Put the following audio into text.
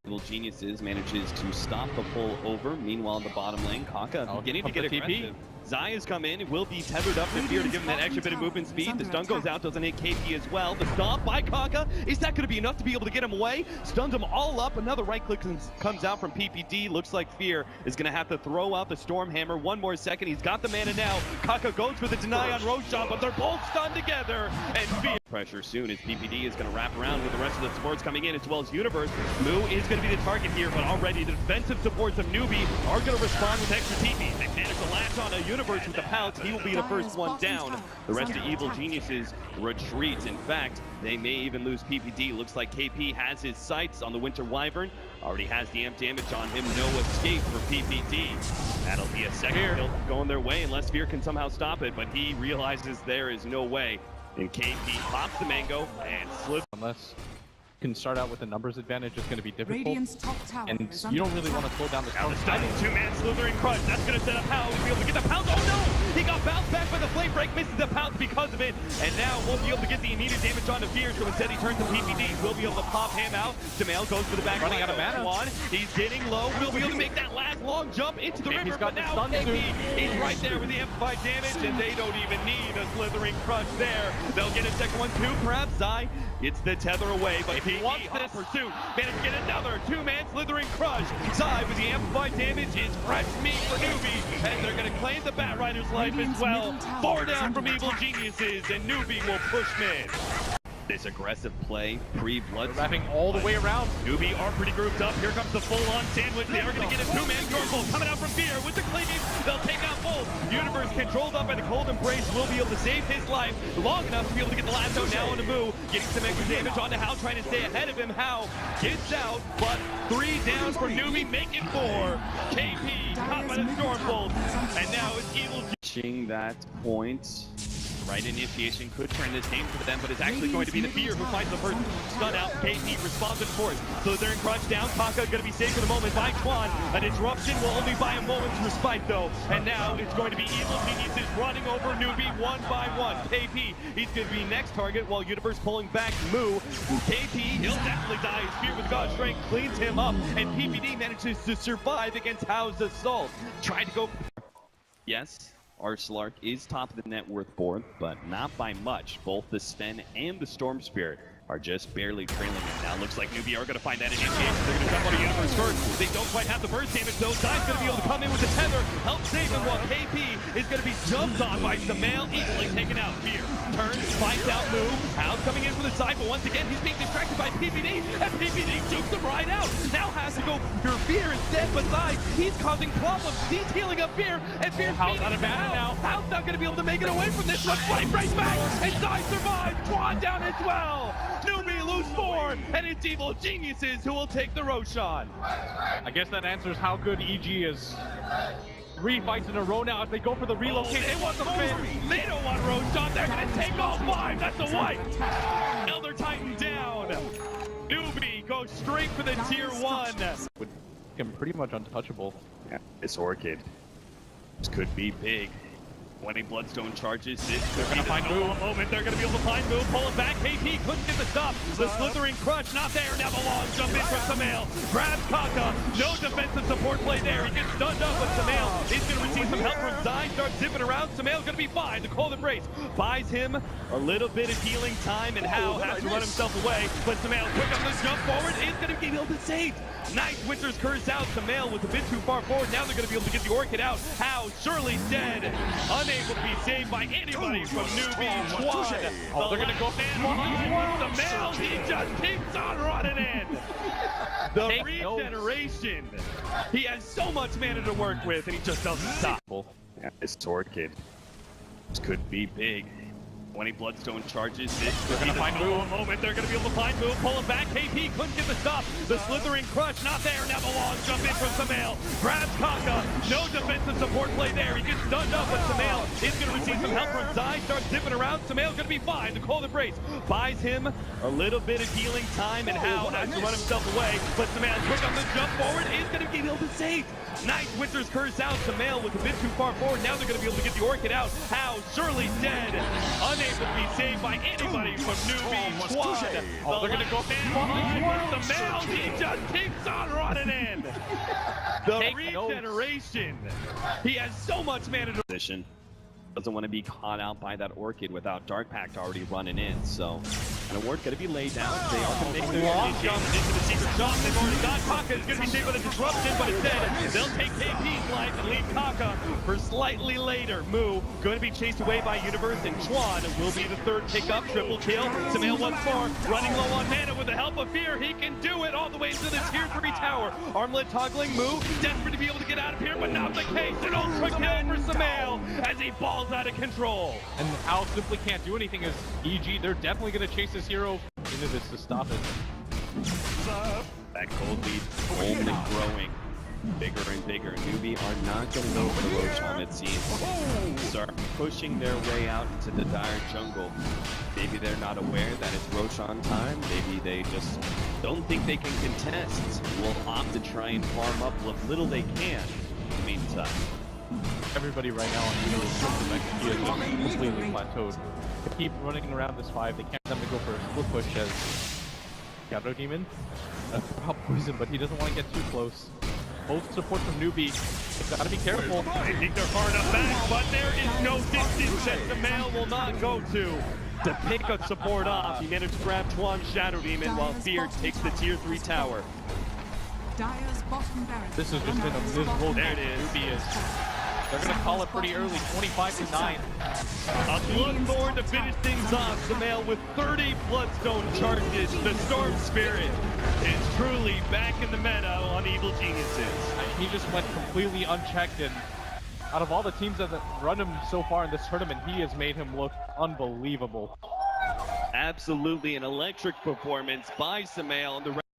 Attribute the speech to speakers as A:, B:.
A: Evil Geniuses manages to stop the pull over. Meanwhile, in the bottom lane, Kaka beginning to get aggressive. Zaya's come in, it will be tethered up to Fear to give him that extra bit of movement speed. The stun goes out, doesn't hit KP as well. The stomp by Kaka, is that going to be enough to be able to get him away? Stuns him all up, another right click comes out from PPD. Looks like Fear is going to have to throw out the Storm Hammer. One more second, he's got the mana now. Kaka goes for the deny on Roshan, but they're both stunned together. And Fear pressure soon as PPD is going to wrap around with the rest of the supports coming in as well as Universe. Moo is going to be the target here, but already the defensive supports of Newbee are going to respond with extra TPs. They manage to latch on a Universe with the pounce. He will be the first one down. The rest of Evil Geniuses retreat. In fact, they may even lose PPD. Looks like KP has his sights on the Winter Wyvern. Already has the amp damage on him. No escape for PPD. That'll be a second kill going their way unless Fear can somehow stop it, but he realizes there is no way. And KP pops the mango and slips.
B: Unless you can start out with a numbers advantage, it's going to be difficult. And you don't really want to slow down the
A: Now the stunning two-man slithering crush. That's going to set up How to be able to get the pounce. Oh no! He got bounced back by the flame break, misses the pounce because of it, and now won't be able to get the immediate damage onto Fear, so instead he turns to PPD. Will be able to pop him out. Sumail goes for the back.
B: Running out of mana.
A: He's getting low. Will be able to make that last long jump into the river, but now KP, he's right there with the amplified damage, and they don't even need a slithering crush there. They'll get a second one too, perhaps. Zai gets the tether away, but he wants this pursuit. Managed to get another two-man slithering crush. Zai with the amplified damage is fresh meat for Newbee, and they're going to claim the Batrider's life as well. 4 down from Evil Geniuses, and Newbee will push mid. This aggressive play, pre-blood
B: wrapping all the way around.
A: Newbee are pretty grouped up. Here comes the full-on sandwich. They are going to get a two-man Stormbolt coming out from Fear with the cleaving. They'll take out both. Universe controlled up by the Cold Embrace will be able to save his life long enough to be able to get the lasso now on the Moo. Getting some extra damage onto How, trying to stay ahead of him. How gets out, but 3 down for Newbee, make it 4. KP caught by the Stormbolt, and now it's Evil. Reaching that point. Right initiation could turn this game for them, but it's actually going to be the Fear who finds the first stun out. KP responds in force. So they're in crunch down. Kaka going to be saved for the moment by Twan. A disruption will only buy a moment's respite though. And now it's going to be Evil Geniuses running over Newbee one by one. KP, he's going to be next target while Universe pulling back Moo. KP, he'll definitely die. His Fear with God's strength cleans him up. And PPD manages to survive against How's assault. Tried to go. Yes. Arcelark is top of the net worth board, but not by much. Both the Sten and the Storm Spirit are just barely trailing it. Now looks like Newbee are going to find that initiation. They're going to jump on a Universe first. They don't quite have the burst damage though. Zai's going to be able to come in with the tether, help save him while KP is going to be jumped on by Sumail, easily taken out. Fear turns, finds out Moo. How's coming in from the side, but once again he's being distracted by PPD, and PPD jukes him right out. Now has to go for Fear instead, but Zai, he's causing problems. He's healing up Fear, and Fear's
B: How's out of mana now.
A: How's not going to be able to make it away from this one. Flame right back, and Zai survives. Twan down as well. Newbee lose 4, and it's Evil Geniuses who will take the Roshan.
B: I guess that answers how good EG is. 3 fights in a row now as they go for the relocate.
A: They want the fit. They don't want Roshan. They're going to take all 5. That's a wipe. Elder Titan down. Newbee goes straight for the tier 1.
B: With him pretty much untouchable.
A: Yeah, this Orchid. This could be big. 20 Bloodstone charges. They're going to find Moo. A moment. They're going to be able to find Moo. Pull it back. KP couldn't get the stop. The slithering crush not there. Now the long jump in from Sumail. Grabs Kaka. No defensive support play there. He gets stunned up, but Sumail is going to receive some help from Zai. Starts zipping around. Sumail's going to be fine. The Cold Embrace buys him a little bit of healing time, and How has to run himself away. But Sumail, quick on the jump forward, is going to be able to save. Nice Winter's Curse out. Sumail was a bit too far forward. Now they're going to be able to get the Orchid out. How surely dead. Unable to be saved by anybody from Newbee. Twan.
B: Oh, they're going to go
A: Sumail, he just keeps on running in. The regeneration. He has so much mana to work with, and he just doesn't stop. Yeah, this Orchid. This could be big. 20 Bloodstone charges. They're going to find Moo. A moment. They're going to be able to find Moo. Pull it back. KP couldn't get the stop. The slithering crush not there. Now the long jump in from Sumail. Grabs Kaka. No defensive support play there. He gets stunned up, but Sumail is going to receive some help from Zai. Starts zipping around. Sumail's going to be fine. The Cold Embrace buys him a little bit of healing time, and How has to run himself away. But Sumail, quick on the jump forward, is going to be able to save. Nice Winter's Curse out. Sumail was a bit too far forward. Now they're going to be able to get the Orchid out. How surely dead. Unable able to be saved by anybody from Newbee. Squad.
B: Oh, they're gonna go
A: the Samael, he just keeps on running in. The
B: Take
A: regeneration. He has so much mana to position. Doesn't want to be caught out by that Orchid without Dark Pact already running in, so an award going to be laid down. They are going to make their jump into the secret shop. They've already got Kaka. Is going to be saved by the disruption, but instead they'll take KP's life and leave Kaka for slightly later. Moo going to be chased away by Universe, and Chuan will be the third pickup. Triple kill. Samael once more running low on mana with the help of Fear. He can do it all the way to the tier 3 tower. Armlet toggling. Moo desperate to be able to get out of here, but not the case. An ultra kill for Samael as he balls out of control.
B: And Al simply can't do anything as EG. They're definitely going to chase this hero into this to stop it.
A: That gold lead only growing bigger and bigger. Newbee are not going to go for the Roshan, it seems. Start pushing their way out into the dire jungle. Maybe they're not aware that it's Roshan time. Maybe they just don't think they can contest. Will opt to try and farm up what little they can in the meantime.
B: Everybody right now on the is just completely plateaued. They keep running around this 5. They can't get them to go for a split push as Shadow Demon. Prop poison, but he doesn't want to get too close. Both support from Newbee. They've got to be careful.
A: I think they're far enough back, but there is no distance that Samael will not go to pick a support off. He managed to grab Chuan's Shadow Demon while Fear takes the tier 3 tower.
B: This has just been a miserable
A: There it is.
B: Newbee is. They're going to call it pretty early, 25-9.
A: A Bloodthorn to finish things off. Samael with 30 Bloodstone charges. The Storm Spirit is truly back in the meta on Evil Geniuses.
B: He just went completely unchecked, and out of all the teams that have run him so far in this tournament, he has made him look unbelievable.
A: Absolutely an electric performance by Samael.